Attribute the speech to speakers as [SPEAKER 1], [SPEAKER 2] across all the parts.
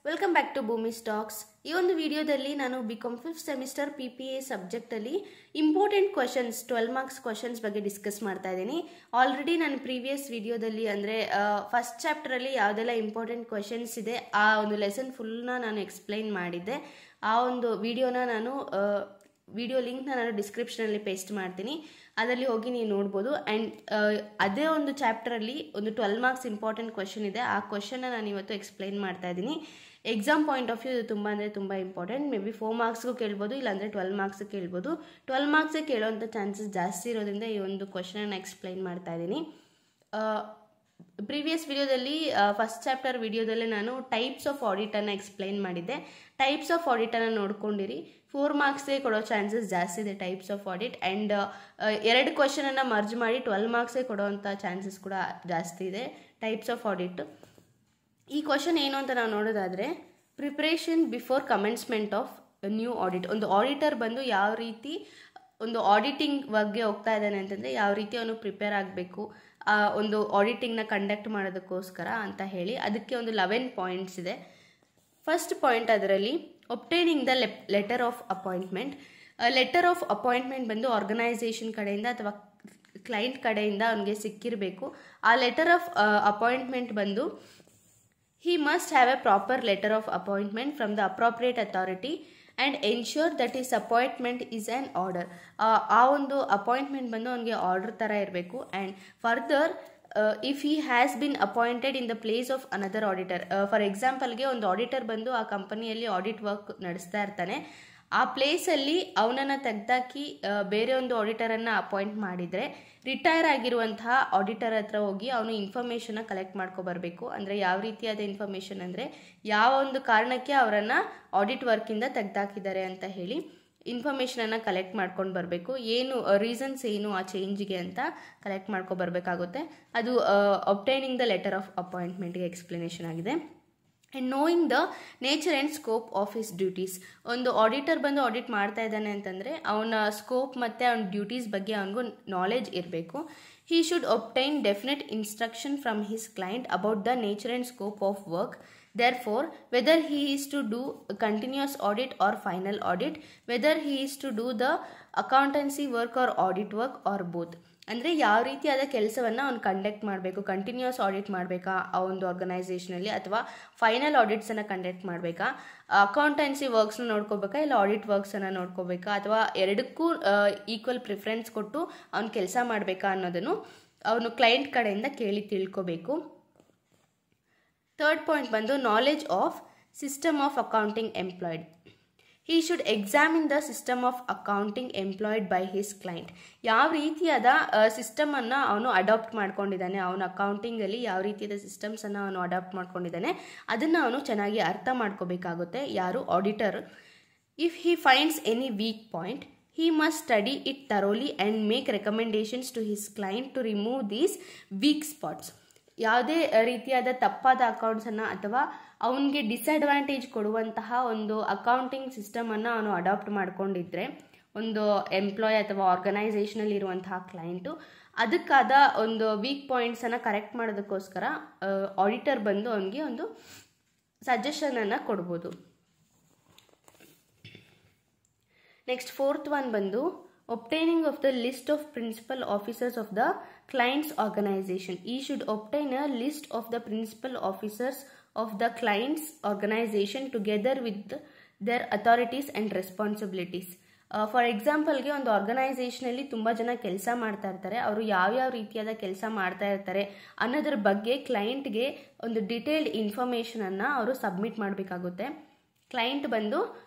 [SPEAKER 1] Welcome back to Bhoomi stocks. ಈ ಒಂದು ವಿಡಿಯೋದಲ್ಲಿ ನಾನು ಬಿಕಾಮ್ 5th ಸೆಮಿಸ್ಟರ್ PPA ಸಬ್ಜೆಕ್ಟಲ್ಲಿ ಇಂಪಾರ್ಟೆಂಟ್ ಕ್ವಶನ್ಸ್ 12 ಮಾರ್ಕ್ಸ್ ಕ್ವಶನ್ಸ್ ಬಗ್ಗೆ ಡಿಸ್ಕಸ್ ಮಾಡ್ತಾ ಇದ್ದೀನಿ. ಆಲ್ರೆಡಿ ನಾನು ಪ್ರೀವಿಯಸ್ ವಿಡಿಯೋದಲ್ಲಿ ಅಂದರೆ ಫಸ್ಟ್ ಚಾಪ್ಟರಲ್ಲಿ ಯಾವುದೆಲ್ಲ ಇಂಪಾರ್ಟೆಂಟ್ ಕ್ವಶನ್ಸ್ ಇದೆ ಆ ಒಂದು ಲೆಸನ್ ಫುಲ್ನ ನಾನು ಎಕ್ಸ್ಪ್ಲೈನ್ ಮಾಡಿದ್ದೆ. ಆ ಒಂದು ವಿಡಿಯೋನ ನಾನು ವಿಡಿಯೋ ಲಿಂಕ್ನ ನಾನು ಡಿಸ್ಕ್ರಿಪ್ಷನಲ್ಲಿ ಪೇಸ್ಟ್ ಮಾಡ್ತೀನಿ, ಅದರಲ್ಲಿ ಹೋಗಿ ನೀವು ನೋಡ್ಬೋದು. ಆ್ಯಂಡ್ ಅದೇ ಒಂದು ಚಾಪ್ಟರಲ್ಲಿ ಒಂದು 12 ಮಾರ್ಕ್ಸ್ ಇಂಪಾರ್ಟೆಂಟ್ ಕ್ವಶನ್ ಇದೆ, ಆ ಕ್ವಶನ್ನ ನಾನು ಇವತ್ತು ಎಕ್ಸ್ಪ್ಲೈನ್ ಮಾಡ್ತಾ ಇದ್ದೀನಿ. ಎಕ್ಸಾಮ್ ಪಾಯಿಂಟ್ ಆಫ್ ವ್ಯೂ ಇದು ತುಂಬ ಅಂದರೆ ತುಂಬ ಇಂಪಾರ್ಟೆಂಟ್. ಮೇ ಬಿ 4 ಮಾರ್ಕ್ಸ್ಗೂ ಕೇಳ್ಬೋದು, ಇಲ್ಲಾಂದರೆ 12 ಮಾರ್ಕ್ಸ್ಗೆ ಕೇಳ್ಬೋದು. 12 ಮಾರ್ಕ್ಸ್ಗೆ ಕೇಳೋವಂಥ ಚಾನ್ಸಸ್ ಜಾಸ್ತಿ ಇರೋದ್ರಿಂದ ಈ ಒಂದು ಕ್ವಶನನ್ನು ಎಕ್ಸ್ಪ್ಲೈನ್ ಮಾಡ್ತಾ ಇದ್ದೀನಿ. ಪ್ರೀವಿಯಸ್ ವಿಡಿಯೋದಲ್ಲಿ ಫಸ್ಟ್ ಚಾಪ್ಟರ್ ವಿಡಿಯೋದಲ್ಲೇ ನಾನು ಟೈಪ್ಸ್ ಆಫ್ ಆಡಿಟನ್ನು ಎಕ್ಸ್ಪ್ಲೈನ್ ಮಾಡಿದ್ದೆ. ಟೈಪ್ಸ್ ಆಫ್ ಆಡಿಟನ್ನು ನೋಡ್ಕೊಂಡಿರಿ. 4 ಮಾರ್ಕ್ಸ್ಗೆ ಕೊಡೋ ಚಾನ್ಸಸ್ ಜಾಸ್ತಿ ಇದೆ ಟೈಪ್ಸ್ ಆಫ್ ಆಡಿಟ್. ಆ್ಯಂಡ್ 2 ಕ್ವಶನನ್ನು ಮರ್ಜ್ ಮಾಡಿ 12 ಮಾರ್ಕ್ಸ್ಗೆ ಕೊಡೋವಂಥ ಚಾನ್ಸಸ್ ಕೂಡ ಜಾಸ್ತಿ ಇದೆ ಟೈಪ್ಸ್ ಆಫ್ ಆಡಿಟ್. ಈ ಕ್ವಶನ್ ಏನು ಅಂತ ನಾವು ನೋಡೋದಾದರೆ, preparation before commencement of new audit. ಒಂದು ಆಡಿಟರ್ ಬಂದು ಯಾವ ರೀತಿ ಒಂದು ಆಡಿಟಿಂಗ್ ಬಗ್ಗೆ ಹೋಗ್ತಾ ಇದ್ದಾನೆ ಅಂತಂದರೆ ಯಾವ ರೀತಿ ಅವನು ಪ್ರಿಪೇರ್ ಆಗಬೇಕು ಒಂದು ಆಡಿಟಿಂಗ್ನ ಕಂಡಕ್ಟ್ ಮಾಡೋದಕ್ಕೋಸ್ಕರ ಅಂತ ಹೇಳಿ ಅದಕ್ಕೆ ಒಂದು 11 ಪಾಯಿಂಟ್ಸ್ ಇದೆ. ಫಸ್ಟ್ ಪಾಯಿಂಟ್ ಅದರಲ್ಲಿ obtaining the letter of appointment. Letter of appointment ಬಂದು ಆರ್ಗನೈಸೇಷನ್ ಕಡೆಯಿಂದ ಅಥವಾ ಕ್ಲೈಂಟ್ ಕಡೆಯಿಂದ ಅವನಿಗೆ ಸಿಕ್ಕಿರಬೇಕು. ಆ ಲೆಟರ್ ಆಫ್ ಅಪಾಯಿಂಟ್ಮೆಂಟ್ ಬಂದು he must have a proper letter of appointment from the appropriate authority and ensure that his appointment is an order. ಆ ಒಂದು appointment ಬಂದು ಅವನಿಗೆ ಆರ್ಡರ್ ಥರ ಇರಬೇಕು. And further if he has been appointed in the place of another auditor, for ಎಕ್ಸಾಂಪಲ್ಗೆ ಒಂದು auditor ಬಂದು ಆ ಕಂಪನಿಯಲ್ಲಿ ಆಡಿಟ್ ವರ್ಕ್ ನಡೆಸ್ತಾ ಇರ್ತಾನೆ, ಆ ಪ್ಲೇಸಲ್ಲಿ ಅವನನ್ನು ತೆಗೆದಾಕಿ ಬೇರೆ ಒಂದು ಆಡಿಟರನ್ನು ಅಪಾಯಿಂಟ್ ಮಾಡಿದರೆ ರಿಟೈರ್ ಆಗಿರುವಂತಹ ಆಡಿಟರ್ ಹತ್ರ ಹೋಗಿ ಅವನು ಇನ್ಫಾರ್ಮೇಷನ್ನ ಕಲೆಕ್ಟ್ ಮಾಡ್ಕೊಬರ್ಬೇಕು. ಅಂದರೆ ಯಾವ ರೀತಿಯಾದ ಇನ್ಫಾರ್ಮೇಷನ್ ಅಂದರೆ ಯಾವ ಒಂದು ಕಾರಣಕ್ಕೆ ಅವರನ್ನು ಆಡಿಟ್ ವರ್ಕಿಂದ ತೆಗೆದಾಕಿದ್ದಾರೆ ಅಂತ ಹೇಳಿ ಇನ್ಫಾರ್ಮೇಷನನ್ನು ಕಲೆಕ್ಟ್ ಮಾಡ್ಕೊಂಡು ಬರಬೇಕು. ಏನು ರೀಸನ್ಸ್ ಏನು ಆ ಚೇಂಜಿಗೆ ಅಂತ ಕಲೆಕ್ಟ್ ಮಾಡ್ಕೊಬರ್ಬೇಕಾಗುತ್ತೆ. ಅದು ಒಬ್ಟೈನಿಂಗ್ ದ ಲೆಟರ್ ಆಫ್ ಅಪಾಯಿಂಟ್ಮೆಂಟ್ಗೆ ಎಕ್ಸ್ಪ್ಲನೇಷನ್ ಆಗಿದೆ. And knowing the nature and scope of his duties. ಒಂದು ಆಡಿಟರ್ ಬಂದು ಆಡಿಟ್ ಮಾಡ್ತಾ ಇದ್ದಾನೆ ಅಂತಂದರೆ ಅವನ ಸ್ಕೋಪ್ ಮತ್ತು ಅವನ ಡ್ಯೂಟೀಸ್ ಬಗ್ಗೆ ಅವನಿಗೂ ನಾಲೆಜ್ ಇರಬೇಕು. He should obtain definite instruction from his client about the nature and scope of work. Therefore, whether he is to do a continuous audit or final audit, whether he is to do the accountancy work or audit work or both. ಅಂದರೆ ಯಾವ ರೀತಿಯಾದ ಕೆಲಸವನ್ನು ಅವ್ನು conduct ಮಾಡಬೇಕು, continuous audit ಮಾಡಬೇಕಾ ಆ ಒಂದು ಆರ್ಗನೈಸೇಷನಲ್ಲಿ, ಅಥವಾ ಫೈನಲ್ ಆಡಿಟ್ಸನ್ನು ಕಂಡಕ್ಟ್ ಮಾಡಬೇಕಾ, ಅಕೌಂಟೆನ್ಸಿ ವರ್ಕ್ಸ್ನ ನೋಡ್ಕೋಬೇಕಾ, ಇಲ್ಲ ಆಡಿಟ್ ವರ್ಕ್ಸನ್ನು ನೋಡ್ಕೋಬೇಕಾ, ಅಥವಾ ಎರಡಕ್ಕೂ ಈಕ್ವಲ್ ಪ್ರಿಫರೆನ್ಸ್ ಕೊಟ್ಟು ಅವ್ನು ಕೆಲಸ ಮಾಡಬೇಕಾ ಅನ್ನೋದನ್ನು ಅವನು ಕ್ಲೈಂಟ್ ಕಡೆಯಿಂದ ಕೇಳಿ ತಿಳ್ಕೋಬೇಕು. ಥರ್ಡ್ ಪಾಯಿಂಟ್ ಬಂದು knowledge of system of accounting employed. He should examine the system of accounting employed by his client. ಯಾವ ರೀತಿಯಾದ ಸಿಸ್ಟಮನ್ನು ಅವನು ಅಡಾಪ್ಟ್ ಮಾಡ್ಕೊಂಡಿದ್ದಾನೆ, ಅವನ ಅಕೌಂಟಿಂಗಲ್ಲಿ ಯಾವ ರೀತಿಯಾದ ಸಿಸ್ಟಮ್ಸನ್ನು ಅವನು ಅಡಾಪ್ಟ್ ಮಾಡ್ಕೊಂಡಿದ್ದಾನೆ ಅದನ್ನು ಅವನು ಚೆನ್ನಾಗಿ ಅರ್ಥ ಮಾಡ್ಕೋಬೇಕಾಗುತ್ತೆ ಯಾರು auditor. If he finds any weak point, he must study it thoroughly and make recommendations to his client to remove these weak spots. ಯಾವುದೇ ರೀತಿಯಾದ ತಪ್ಪಾದ ಅಕೌಂಟ್ಸನ್ನು ಅಥವಾ ಅವನಿಗೆ ಡಿಸ್ಅಡ್ವಾಂಟೇಜ್ ಕೊಡುವಂತಹ ಒಂದು ಅಕೌಂಟಿಂಗ್ ಸಿಸ್ಟಮನ್ನು ಅವನು ಅಡಾಪ್ಟ್ ಮಾಡ್ಕೊಂಡಿದ್ರೆ ಒಂದು ಎಂಪ್ಲಾಯ್ ಅಥವಾ ಆರ್ಗನೈಸೇಷನಲ್ಲಿ ಇರುವಂತಹ ಕ್ಲೈಂಟು, ಅದಕ್ಕಾದ ಒಂದು ವೀಕ್ ಪಾಯಿಂಟ್ಸನ್ನು ಕರೆಕ್ಟ್ ಮಾಡೋದಕ್ಕೋಸ್ಕರ ಆಡಿಟರ್ ಬಂದು ಅವನಿಗೆ ಒಂದು ಸಜೆಷನನ್ನು ಕೊಡ್ಬೋದು. ನೆಕ್ಸ್ಟ್ ಫೋರ್ತ್ ಒನ್ ಬಂದು obtaining of the list of principal officers of the client's organization. He should obtain a list of the principal officers of the client's organization together with their authorities and responsibilities. For ಎಕ್ಸಾಂಪಲ್ಗೆ ಒಂದು ಆರ್ಗನೈಸೇಷನಲ್ಲಿ ತುಂಬ ಜನ ಕೆಲಸ ಮಾಡ್ತಾ ಇರ್ತಾರೆ, ಅವರು ಯಾವ್ಯಾವ ರೀತಿಯಾದ ಕೆಲಸ ಮಾಡ್ತಾ ಇರ್ತಾರೆ ಅನ್ನೋದ್ರ ಬಗ್ಗೆ ಕ್ಲೈಂಟ್ಗೆ ಒಂದು ಡಿಟೇಲ್ಡ್ ಇನ್ಫಾರ್ಮೇಷನನ್ನು ಅವರು ಸಬ್ಮಿಟ್ ಮಾಡಬೇಕಾಗುತ್ತೆ. ಕ್ಲೈಂಟ್ ಬಂದು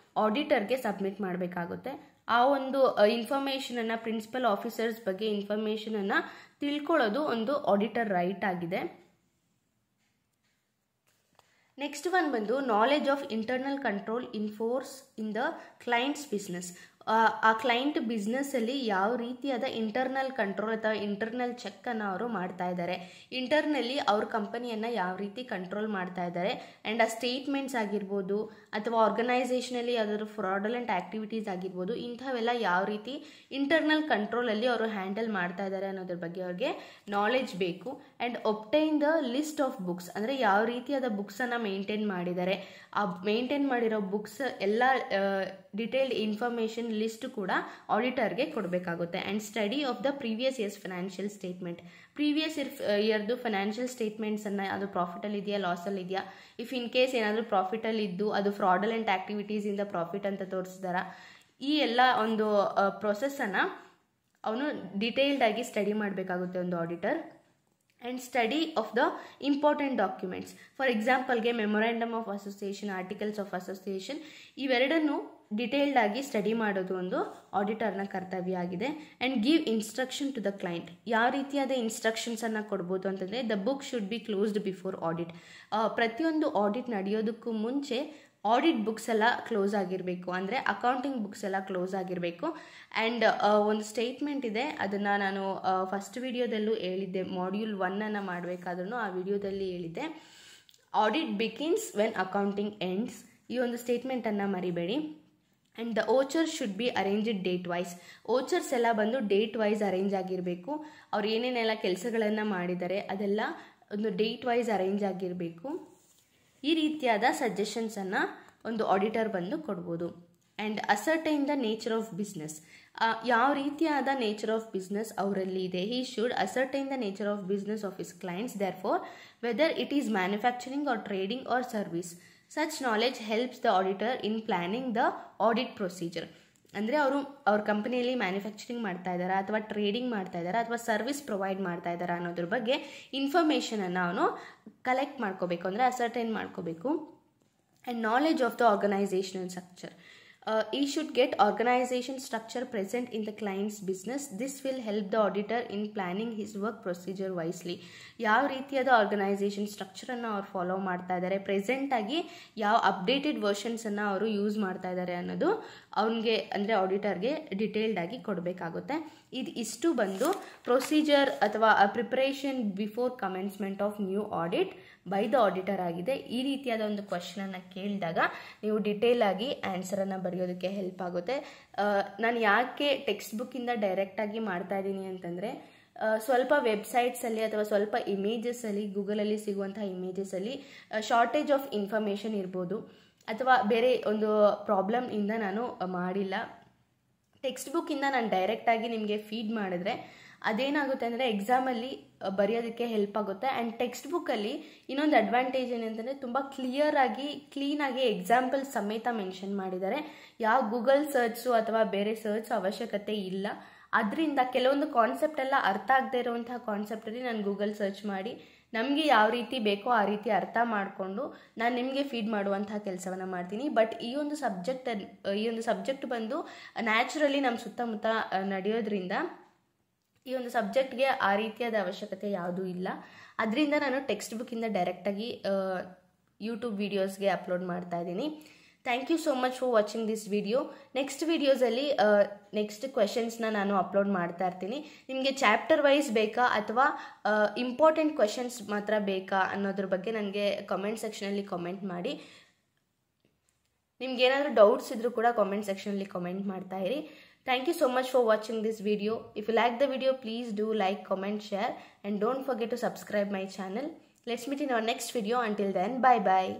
[SPEAKER 1] ಆಡಿಟರ್ಗೆ ಸಬ್ಮಿಟ್ ಮಾಡಬೇಕಾಗುತ್ತೆ. ಆ ಒಂದು ಇನ್ಫಾರ್ಮೇಷನನ್ನು ಪ್ರಿನ್ಸಿಪಲ್ ಆಫೀಸರ್ಸ್ ಬಗ್ಗೆ ಇನ್ಫಾರ್ಮೇಷನನ್ನು ತಿಳ್ಕೊಳ್ಳೋದು ಒಂದು ಆಡಿಟರ್ ರೈಟ್ ಆಗಿದೆ. ನೆಕ್ಸ್ಟ್ ಒನ್ ಬಂದು knowledge of internal control in force in the clients business. ಆ ಕ್ಲೈಂಟ್ ಬಿಸ್ನೆಸ್ಸಲ್ಲಿ ಯಾವ ರೀತಿಯಾದ ಇಂಟರ್ನಲ್ ಕಂಟ್ರೋಲ್ ಅಥವಾ ಇಂಟರ್ನಲ್ ಚೆಕ್ಕನ್ನು ಅವರು ಮಾಡ್ತಾ ಇದ್ದಾರೆ, ಇಂಟರ್ನಲ್ಲಿ ಅವ್ರ ಕಂಪನಿಯನ್ನು ಯಾವ ರೀತಿ ಕಂಟ್ರೋಲ್ ಮಾಡ್ತಾ ಇದ್ದಾರೆ, ಆ್ಯಂಡ್ ಆ ಸ್ಟೇಟ್ಮೆಂಟ್ಸ್ ಆಗಿರ್ಬೋದು ಅಥವಾ ಆರ್ಗನೈಸೇಷನಲ್ಲಿ ಯಾವ್ದಾದ್ರು ಫ್ರಾಡುಲೆಂಟ್ ಆ್ಯಕ್ಟಿವಿಟೀಸ್ ಆಗಿರ್ಬೋದು, ಇಂಥವೆಲ್ಲ ಯಾವ ರೀತಿ ಇಂಟರ್ನಲ್ ಕಂಟ್ರೋಲಲ್ಲಿ ಅವರು ಹ್ಯಾಂಡಲ್ ಮಾಡ್ತಾ ಇದ್ದಾರೆ ಅನ್ನೋದ್ರ ಬಗ್ಗೆ ಅವ್ರಿಗೆ ನಾಲೆಡ್ಜ್ ಬೇಕು. And obtain the list of books, ಅಂದರೆ ಯಾವ ರೀತಿಯಾದ ಬುಕ್ಸನ್ನು ಮೇಂಟೈನ್ ಮಾಡಿದ್ದಾರೆ, ಆ ಮೇಂಟೈನ್ ಮಾಡಿರೋ ಬುಕ್ಸ್ ಎಲ್ಲ ಡಿಟೇಲ್ಡ್ ಇನ್ಫಾರ್ಮೇಷನ್ ಲಿಸ್ಟ್ ಕೂಡ ಆಡಿಟರ್ಗೆ ಕೊಡಬೇಕಾಗುತ್ತೆ. And study of the previous years financial statement, previous ಇಯರ್ದು ಫೈನಾನ್ಷಿಯಲ್ ಸ್ಟೇಟ್ಮೆಂಟ್ಸನ್ನು ಅದು ಪ್ರಾಫಿಟಲ್ಲಿ ಇದೆಯಾ ಲಾಸಲ್ಲಿ ಇದೆಯಾ, ಇಫ್ ಇನ್ ಕೇಸ್ ಏನಾದರೂ ಪ್ರಾಫಿಟಲ್ಲಿ ಇದ್ದು ಅದು ಫ್ರಾಡುಲೆಂಟ್ ಆ್ಯಕ್ಟಿವಿಟೀಸಿಂದ ಪ್ರಾಫಿಟ್ ಅಂತ ತೋರಿಸಿದಾರ, ಈ ಎಲ್ಲ ಒಂದು ಪ್ರೊಸೆಸ್ಸನ್ನು ಅವನು ಡಿಟೇಲ್ಡಾಗಿ ಸ್ಟಡಿ ಮಾಡಬೇಕಾಗುತ್ತೆ ಒಂದು auditor. And study of the important documents, for ಎಕ್ಸಾಂಪಲ್ಗೆ memorandum of association, articles of association, ಇವೆರಡನ್ನು ಡಿಟೇಲ್ಡಾಗಿ ಸ್ಟಡಿ ಮಾಡೋದು ಒಂದು ಆಡಿಟರ್ನ ಕರ್ತವ್ಯ ಆಗಿದೆ. And give instruction to the client, ಯಾವ ರೀತಿಯಾದ ಇನ್ಸ್ಟ್ರಕ್ಷನ್ಸನ್ನು ಕೊಡ್ಬೋದು ಅಂತಂದರೆ the book should be closed before audit, ಪ್ರತಿಯೊಂದು ಆಡಿಟ್ ನಡೆಯೋದಕ್ಕೂ ಮುಂಚೆ ಆಡಿಟ್ ಬುಕ್ಸ್ ಎಲ್ಲ ಕ್ಲೋಸ್ ಆಗಿರಬೇಕು, ಅಂದರೆ ಅಕೌಂಟಿಂಗ್ ಬುಕ್ಸ್ ಎಲ್ಲ ಕ್ಲೋಸ್ ಆಗಿರಬೇಕು. ಆ್ಯಂಡ್ ಒಂದು ಸ್ಟೇಟ್ಮೆಂಟ್ ಇದೆ, ಅದನ್ನು ನಾನು ಫಸ್ಟ್ ವಿಡಿಯೋದಲ್ಲೂ ಹೇಳಿದ್ದೆ, ಮಾಡ್ಯೂಲ್ 1 ಮಾಡಬೇಕಾದ್ರೂ ಆ ವಿಡಿಯೋದಲ್ಲಿ ಹೇಳಿದ್ದೆ, audit begins when accounting ends. ಈ ಒಂದು ಸ್ಟೇಟ್ಮೆಂಟನ್ನು ಮರಿಬೇಡಿ. And the voucher should be arranged date wise, vouchers ಎಲ್ಲ ಬಂದು ಡೇಟ್ ವೈಸ್ ಅರೇಂಜ್ ಆಗಿರಬೇಕು, ಅವ್ರು ಏನೇನೆಲ್ಲ ಕೆಲಸಗಳನ್ನು ಮಾಡಿದ್ದಾರೆ ಅದೆಲ್ಲ ಒಂದು ಡೇಟ್ ವೈಸ್ ಅರೇಂಜ್ ಆಗಿರಬೇಕು. ಈ ರೀತಿಯಾದ ಸಜೆಷನ್ಸನ್ನು ಒಂದು ಆಡಿಟರ್ ಬಂದು ಕೊಡ್ಬೋದು. And ascertain the nature of business, ಯಾವ ರೀತಿಯಾದ ನೇಚರ್ ಆಫ್ ಬಿಸ್ನೆಸ್ ಅವರಲ್ಲಿ ಇದೆ, he should ascertain the nature of business of his clients, therefore whether it is manufacturing or trading or service, such knowledge helps the auditor in planning the audit procedure. ಅಂದರೆ ಅವ್ರ ಕಂಪನಿಯಲ್ಲಿ manufacturing ಮಾಡ್ತಾ ಇದ್ದಾರಾ ಅಥವಾ trading ಮಾಡ್ತಾ ಇದ್ದಾರಾ ಅಥವಾ service provide ಮಾಡ್ತಾ ಇದ್ದಾರಾ ಅನ್ನೋದ್ರ ಬಗ್ಗೆ ಇನ್ಫಾರ್ಮೇಷನನ್ನು ಅವನು ಕಲೆಕ್ಟ್ ಮಾಡ್ಕೋಬೇಕು, ಅಂದರೆ ಅಸರ್ಟೈನ್ ಮಾಡ್ಕೋಬೇಕು. And knowledge of the organisational structure, he should get organization structure present in the client's business. This will help the auditor in planning his work procedure wisely. ಯಾವ ರೀತಿಯಾದ ಆರ್ಗನೈಸೇಷನ್ ಸ್ಟ್ರಕ್ಚರನ್ನು ಅವ್ರು ಫಾಲೋ ಮಾಡ್ತಾ ಇದ್ದಾರೆ, ಪ್ರೆಸೆಂಟಾಗಿ ಯಾವ updated ವರ್ಷನ್ಸನ್ನು ಅವರು use ಮಾಡ್ತಾ ಇದ್ದಾರೆ ಅನ್ನೋದು ಅವನಿಗೆ, ಅಂದರೆ ಆಡಿಟರ್ಗೆ ಡಿಟೇಲ್ಡಾಗಿ ಕೊಡಬೇಕಾಗುತ್ತೆ. ಇಷ್ಟು ಬಂದು ಪ್ರೊಸೀಜರ್ ಅಥವಾ preparation before commencement of new audit by the auditor ಆಗಿದೆ. ಈ ರೀತಿಯಾದ ಒಂದು ಕ್ವಶನನ್ನು ಕೇಳಿದಾಗ ನೀವು ಡಿಟೇಲಾಗಿ ಆನ್ಸರನ್ನು ಬರೆಯೋದಕ್ಕೆ ಹೆಲ್ಪ್ ಆಗುತ್ತೆ. ನಾನು ಯಾಕೆ ಟೆಕ್ಸ್ಟ್ ಬುಕ್ಕಿಂದ ಡೈರೆಕ್ಟಾಗಿ ಮಾಡ್ತಾ ಇದ್ದೀನಿ ಅಂತಂದರೆ, ಸ್ವಲ್ಪ ವೆಬ್ಸೈಟ್ಸಲ್ಲಿ ಅಥವಾ ಸ್ವಲ್ಪ ಇಮೇಜಸಲ್ಲಿ, ಗೂಗಲಲ್ಲಿ ಸಿಗುವಂತಹ ಇಮೇಜಸಲ್ಲಿ ಶಾರ್ಟೇಜ್ ಆಫ್ ಇನ್ಫಾರ್ಮೇಷನ್ ಇರ್ಬೋದು ಅಥವಾ ಬೇರೆ ಒಂದು ಪ್ರಾಬ್ಲಮ್ ಇಂದ ನಾನು ಮಾಡಿಲ್ಲ. ಟೆಕ್ಸ್ಟ್ ಬುಕ್ಕಿಂದ ನಾನು ಡೈರೆಕ್ಟಾಗಿ ನಿಮಗೆ ಫೀಡ್ ಮಾಡಿದ್ರೆ ಅದೇನಾಗುತ್ತೆ ಅಂದರೆ ಎಕ್ಸಾಮಲ್ಲಿ ಬರೆಯೋದಕ್ಕೆ ಹೆಲ್ಪ್ ಆಗುತ್ತೆ. ಆ್ಯಂಡ್ ಟೆಕ್ಸ್ಟ್ ಬುಕ್ಕಲ್ಲಿ ಇನ್ನೊಂದು ಅಡ್ವಾಂಟೇಜ್ ಏನಂತಂದರೆ ತುಂಬ ಕ್ಲೀನಾಗಿ ಎಕ್ಸಾಂಪಲ್ ಸಮೇತ ಮೆನ್ಷನ್ ಮಾಡಿದ್ದಾರೆ. ಯಾವ ಗೂಗಲ್ ಸರ್ಚು ಅಥವಾ ಬೇರೆ ಸರ್ಚ್ ಅವಶ್ಯಕತೆ ಇಲ್ಲ. ಅದರಿಂದ ಕೆಲವೊಂದು ಕಾನ್ಸೆಪ್ಟ್ ಎಲ್ಲ ಅರ್ಥ ಆಗದೆ ಇರುವಂತಹ ಕಾನ್ಸೆಪ್ಟಲ್ಲಿ ನಾನು ಗೂಗಲ್ ಸರ್ಚ್ ಮಾಡಿ ನಮಗೆ ಯಾವ ರೀತಿ ಬೇಕೋ ಆ ರೀತಿ ಅರ್ಥ ಮಾಡಿಕೊಂಡು ನಾನು ನಿಮಗೆ ಫೀಡ್ ಮಾಡುವಂತಹ ಕೆಲಸವನ್ನು ಮಾಡ್ತೀನಿ. ಬಟ್ ಈ ಒಂದು ಸಬ್ಜೆಕ್ಟ್ ಬಂದು ನ್ಯಾಚುರಲಿ ನಮ್ಮ ಸುತ್ತಮುತ್ತ ನಡೆಯೋದ್ರಿಂದ ಈ ಒಂದು ಸಬ್ಜೆಕ್ಟ್ಗೆ ಆ ರೀತಿಯಾದ ಅವಶ್ಯಕತೆ ಯಾವುದೂ ಇಲ್ಲ. ಅದರಿಂದ ನಾನು ಟೆಕ್ಸ್ಟ್ ಬುಕ್ಕಿಂದ ಡೈರೆಕ್ಟಾಗಿ ಯೂಟ್ಯೂಬ್ ವೀಡಿಯೋಸ್ಗೆ ಅಪ್ಲೋಡ್ ಮಾಡ್ತಾ ಇದ್ದೀನಿ. Thank you so much for watching this video. Next ವೀಡಿಯೋಸಲ್ಲಿ ನೆಕ್ಸ್ಟ್ ಕ್ವೆಶನ್ಸ್ನ ನಾನು ಅಪ್ಲೋಡ್ ಮಾಡ್ತಾ ಇರ್ತೀನಿ. ನಿಮಗೆ ಚಾಪ್ಟರ್ ವೈಸ್ ಬೇಕಾ ಅಥವಾ ಇಂಪಾರ್ಟೆಂಟ್ ಕ್ವೆಶನ್ಸ್ ಮಾತ್ರ ಬೇಕಾ ಅನ್ನೋದ್ರ ಬಗ್ಗೆ ನನಗೆ ಕಮೆಂಟ್ ಸೆಕ್ಷನಲ್ಲಿ ಕಮೆಂಟ್ ಮಾಡಿ. ನಿಮ್ಗೆ ಏನಾದರೂ ಡೌಟ್ಸ್ ಇದ್ರೂ ಕೂಡ ಕಾಮೆಂಟ್ ಸೆಕ್ಷನಲ್ಲಿ ಕಮೆಂಟ್ ಮಾಡ್ತಾ ಇರಿ. Thank you so much for watching this video. If you like the video, please do like, comment, share, and don't forget to subscribe my channel. Let's meet in our next video. Until then, bye bye.